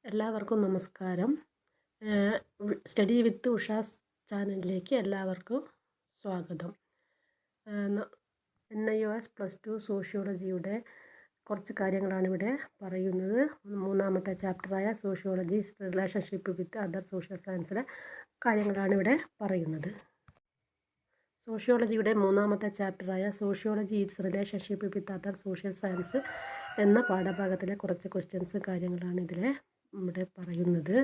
എല്ലാവർക്കും നമസ്കാരം. സ്റ്റഡി വിത്ത് ഉഷാസ് ചാനലിലേക്ക് എല്ലാവർക്കും സ്വാഗതം. NIOS +2 സോഷ്യോളജിയുടെ കുറച്ച് കാര്യങ്ങളാണ് ഇവിടെ പറയുന്നത്. മൂന്നാമത്തെ ചാപ്റ്ററായ sociology relationship with other social സയൻസിലെ കാര്യങ്ങളാണ് ഇവിടെ പറയുന്നത്. സോഷ്യോളജിയുടെ മൂന്നാമത്തെ ചാപ്റ്ററായ sociology its relationship with other social science എന്ന പാഠഭാഗത്തിലെ കുറച്ച് ക്വസ്റ്റ്യൻസ് കാര്യങ്ങളാണ് ഇതിൽ ഇവിടെ പറയുന്നത്.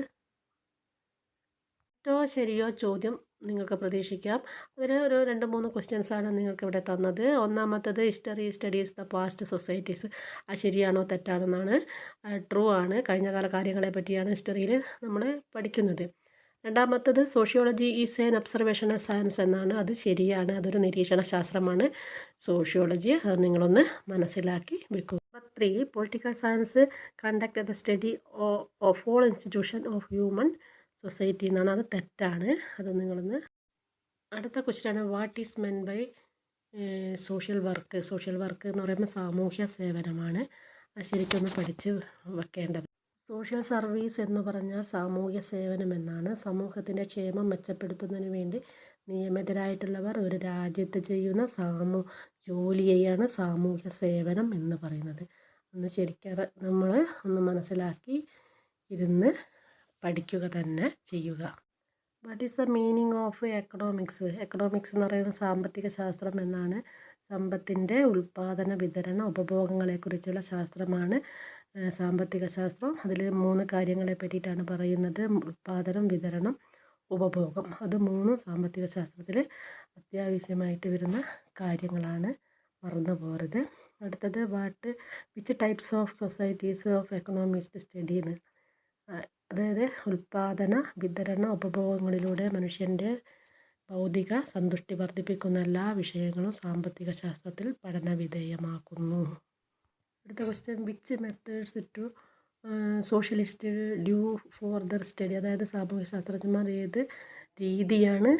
തെറ്റോ ശരിയോ ചോദ്യം നിങ്ങൾക്ക് പ്രതീക്ഷിക്കാം. അതിൽ ഒരു 2-3 ക്വസ്റ്റ്യൻസാണ് നിങ്ങൾക്ക് ഇവിടെ തന്നത്. ഒന്നാമത്തത് history studies the past societies. അത് ശരിയാണോ തെറ്റാണോ എന്നാണ്. ട്രൂ ആണ്. കഴിഞ്ഞകാല കാര്യങ്ങളെ പറ്റിയാണ് ഹിസ്റ്ററിയിൽ നമ്മൾ പഠിക്കുന്നത്. രണ്ടാമത്തത് sociology is an observational science എന്നാണ്. അത് ശരിയാണ്. അതൊരു നിരീക്ഷണ ശാസ്ത്രമാണ് സോഷ്യോളജി. അത് നിങ്ങളൊന്ന് മനസ്സിലാക്കി വെക്കുക. 3 political science conduct the study of all institution of human society എന്നാണ്. അത് തെറ്റാണ്. അത് നിങ്ങളൊന്ന്. അടുത്ത ക്വസ്റ്റ്യനാണ് what is meant by social work. Social work എന്ന് പറയുമ്പോൾ സാമൂഹ്യ സേവനമാണ്. അത് ശരിക്കൊന്ന് പഠിച്ച് വെക്കേണ്ടത്. സോഷ്യൽ സർവീസ് എന്ന് പറഞ്ഞാൽ സാമൂഹ്യ സേവനം എന്നാണ്. സമൂഹത്തിൻ്റെ ക്ഷേമം മെച്ചപ്പെടുത്തുന്നതിന് വേണ്ടി നിയമിതരായിട്ടുള്ളവർ ഒരു രാജ്യത്ത് ചെയ്യുന്ന ജോലിയെയാണ് സാമൂഹ്യ സേവനം എന്ന് പറയുന്നത്. ഒന്ന് ശരിക്കും നമ്മൾ ഒന്ന് മനസ്സിലാക്കി ഇരുന്ന് പഠിക്കുക തന്നെ ചെയ്യുക. What is the meaning of economics. Economics എന്ന് പറയുന്നത് സാമ്പത്തിക ശാസ്ത്രം എന്നാണ്. സമ്പത്തിൻ്റെ ഉൽപ്പാദന വിതരണ ഉപഭോഗങ്ങളെക്കുറിച്ചുള്ള ശാസ്ത്രമാണ് സാമ്പത്തിക ശാസ്ത്രം. അതിൽ 3 കാര്യങ്ങളെ പറ്റിയിട്ടാണ് പറയുന്നത്. ഉൽപ്പാദനം, വിതരണം, ഉപഭോഗം. അത് 3 സാമ്പത്തിക ശാസ്ത്രത്തിൽ അത്യാവശ്യമായിട്ട് വരുന്ന കാര്യങ്ങളാണ്. മറന്നു പോകരുത്. അടുത്തത് which types of societies of economist study എന്ന്. അതായത് ഉൽപ്പാദന, വിതരണ, ഉപഭോഗങ്ങളിലൂടെ മനുഷ്യൻ്റെ ഭൗതിക സന്തുഷ്ടി വർദ്ധിപ്പിക്കുന്ന എല്ലാ വിഷയങ്ങളും സാമ്പത്തിക ശാസ്ത്രത്തിൽ പഠനവിധേയമാക്കുന്നു. അടുത്ത question which methods do socialist do for their study. അതായത് സാമൂഹ്യ ശാസ്ത്രജ്ഞന്മാർ ഏത് രീതിയാണ്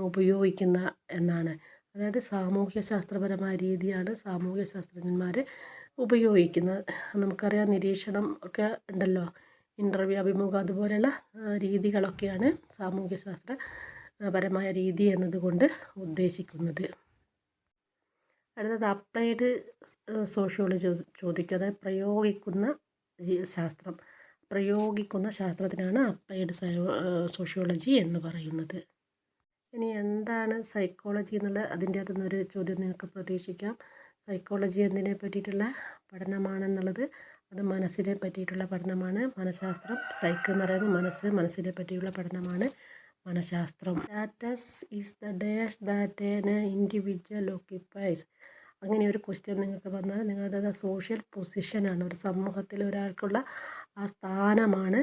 ഉപയോഗിക്കുന്ന എന്നാണ്. അതായത് സാമൂഹ്യ ശാസ്ത്രപരമായ രീതിയാണ് സാമൂഹ്യ ശാസ്ത്രജ്ഞന്മാർ ഉപയോഗിക്കുന്നത്. നമുക്കറിയാം നിരീക്ഷണം ഒക്കെ ഉണ്ടല്ലോ, ഇൻ്റർവ്യൂ, അഭിമുഖം, അതുപോലെയുള്ള രീതികളൊക്കെയാണ് സാമൂഹ്യ ശാസ്ത്രപരമായ രീതി എന്നതുകൊണ്ട് ഉദ്ദേശിക്കുന്നത്. അടുത്തത് അപ്ലൈഡ് സോഷ്യോളജി ചോദിക്കുക. അതായത് പ്രയോഗിക്കുന്ന ശാസ്ത്രത്തിനാണ് അപ്ലൈഡ് സോഷ്യോളജി എന്ന് പറയുന്നത്. ഇനി എന്താണ് സൈക്കോളജി എന്നുള്ള അതിൻ്റെ അകത്തുനിന്നൊരു ചോദ്യം നിങ്ങൾക്ക് പ്രതീക്ഷിക്കാം. സൈക്കോളജി എന്തിനെ പറ്റിയിട്ടുള്ള പഠനമാണെന്നുള്ളത്, അത് മനസ്സിനെ പറ്റിയിട്ടുള്ള പഠനമാണ്. മനഃശാസ്ത്രം, സൈക്ക് എന്ന് പറയുന്നത് മനസ്സിനെ പറ്റിയുള്ള പഠനമാണ് മനഃശാസ്ത്രം. Status is the dash that an individual occupies. അങ്ങനെ ഒരു ക്വസ്റ്റ്യൻ നിങ്ങൾക്ക് വന്നാൽ നിങ്ങളത് സോഷ്യൽ പൊസിഷനാണ്. ഒരു സമൂഹത്തിൽ ഒരാൾക്കുള്ള ആ സ്ഥാനമാണ്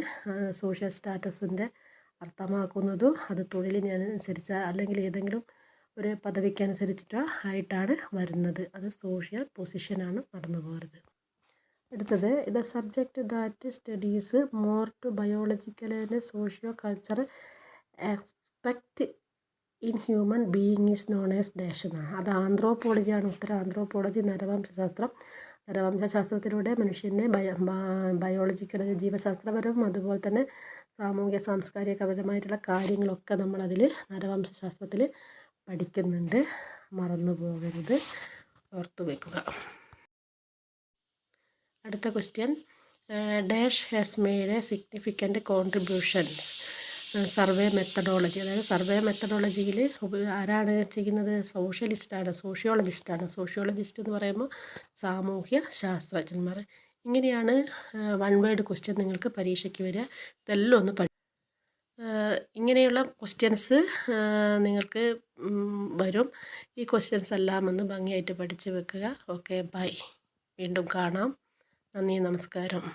സോഷ്യൽ സ്റ്റാറ്റസിൻ്റെ അർത്ഥമാക്കുന്നതും. അത് തൊഴിലിനനുസരിച്ച് അല്ലെങ്കിൽ ഏതെങ്കിലും ഒരു പദവിക്കനുസരിച്ചിട്ടാണ് വരുന്നത്. അത് സോഷ്യൽ പൊസിഷനാണ്. മറന്നു പോകരുത്. അടുത്തത് the subject that studies more to biological and socio cultural aspect in human being is known as dash എന്നാണ്. അത് ആന്ത്രോപോളജിയാണ്. ഉത്തരം ആന്ത്രോപോളജി, നരവംശാസ്ത്രം. നരവംശാസ്ത്രത്തിലൂടെ മനുഷ്യനെ ബയോളജിക്കൽ ജീവശാസ്ത്രപരവും അതുപോലെ തന്നെ സാമൂഹ്യ സാംസ്കാരികപരമായിട്ടുള്ള കാര്യങ്ങളൊക്കെ നമ്മളതിൽ നരവംശാസ്ത്രത്തിൽ പഠിക്കുന്നുണ്ട്. മറന്നു പോകരുത്, ഓർത്തു വയ്ക്കുക. അടുത്ത question dash has made A significant contributions survey methodology. അതായത് സർവേ മെത്തഡോളജിയിൽ ആരാണ് ചെയ്യുന്നത്? സോഷ്യോളജിസ്റ്റാണ്. സോഷ്യോളജിസ്റ്റ് എന്ന് പറയുമ്പോൾ സാമൂഹ്യ ശാസ്ത്രജ്ഞന്മാർ. ഇങ്ങനെയാണ് 1 വേർഡ് ക്വസ്റ്റ്യൻ നിങ്ങൾക്ക് പരീക്ഷയ്ക്ക് വരിക. ഇതെല്ലാം ഒന്ന് ഇങ്ങനെയുള്ള ക്വസ്റ്റ്യൻസ് നിങ്ങൾക്ക് വരും. ഈ ക്വസ്റ്റ്യൻസ് എല്ലാം ഒന്ന് ഭംഗിയായിട്ട് പഠിച്ച് വെക്കുക. Okay, bye. വീണ്ടും കാണാം. നന്ദി, നമസ്കാരം.